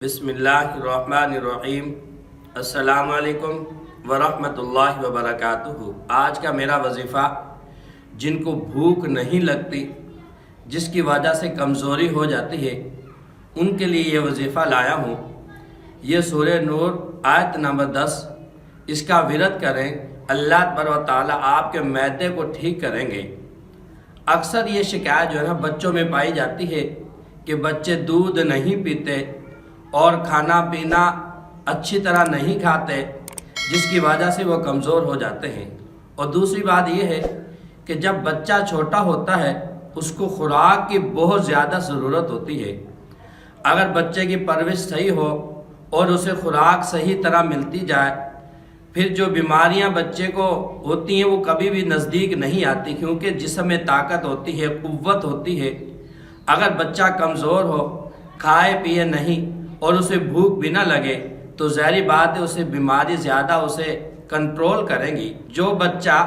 بسم اللہ الرحمن الرحیم۔ السلام علیکم ورحمۃ اللہ وبرکاتہ۔ آج کا میرا وظیفہ جن کو بھوک نہیں لگتی، جس کی وجہ سے کمزوری ہو جاتی ہے، ان کے لیے یہ وظیفہ لایا ہوں۔ یہ سورہ نور آیت نمبر 10، اس کا ورد کریں، اللہ تبارک و تعالیٰ آپ کے معدے کو ٹھیک کریں گے۔ اکثر یہ شکایت جو ہے نا بچوں میں پائی جاتی ہے کہ بچے دودھ نہیں پیتے اور کھانا پینا اچھی طرح نہیں کھاتے، جس کی وجہ سے وہ کمزور ہو جاتے ہیں۔ اور دوسری بات یہ ہے کہ جب بچہ چھوٹا ہوتا ہے اس کو خوراک کی بہت زیادہ ضرورت ہوتی ہے۔ اگر بچے کی پرورش صحیح ہو اور اسے خوراک صحیح طرح ملتی جائے، پھر جو بیماریاں بچے کو ہوتی ہیں وہ کبھی بھی نزدیک نہیں آتی، کیونکہ جسم میں طاقت ہوتی ہے، قوت ہوتی ہے۔ اگر بچہ کمزور ہو، کھائے پیے نہیں اور اسے بھوک بھی نہ لگے تو ظاہری بات ہے اسے بیماری زیادہ اسے کنٹرول کریں گی۔ جو بچہ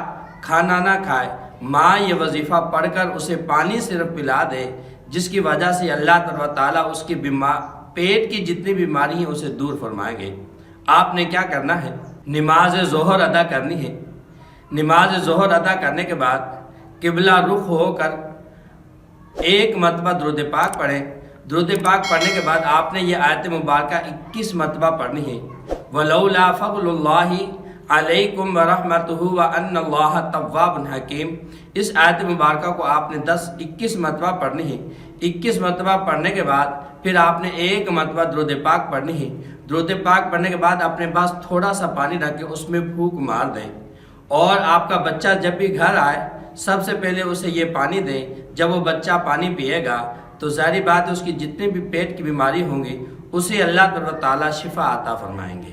کھانا نہ کھائے، ماں یہ وظیفہ پڑھ کر اسے پانی صرف پلا دے، جس کی وجہ سے اللہ تعالیٰ اس کی پیٹ کی جتنی بیماری ہیں اسے دور فرمائیں گے۔ آپ نے کیا کرنا ہے؟ نماز ظہر ادا کرنی ہے۔ نماز ظہر ادا کرنے کے بعد قبلہ رخ ہو کر ایک مرتبہ درود پاک پڑھیں۔ درود پاک پڑھنے کے بعد آپ نے یہ آیت مبارکہ 21 مرتبہ پڑھنی ہے۔ وَلَوْلَا فَضْلُ اللَّهِ عَلَيْكُمْ وَرَحْمَتُهُ وَأَنَّ اللَّهَ تَوَّابٌ حَكِيمٌ۔ اس آیت مبارکہ کو آپ نے 21 مرتبہ پڑھنی ہے۔ 21 مرتبہ پڑھنے کے بعد پھر آپ نے ایک مرتبہ درود پاک پڑھنی ہے۔ درود پاک پڑھنے کے بعد اپنے پاس تھوڑا سا پانی رکھ کے اس میں پھونک مار دیں، اور آپ کا بچہ جب بھی گھر آئے سب سے پہلے اسے یہ پانی دیں۔ جب وہ بچہ پانی پیے گا تو ظاہری بات ہے اس کی جتنی بھی پیٹ کی بیماری ہوں گی اسے اللہ تعالیٰ شفا عطا فرمائیں گے۔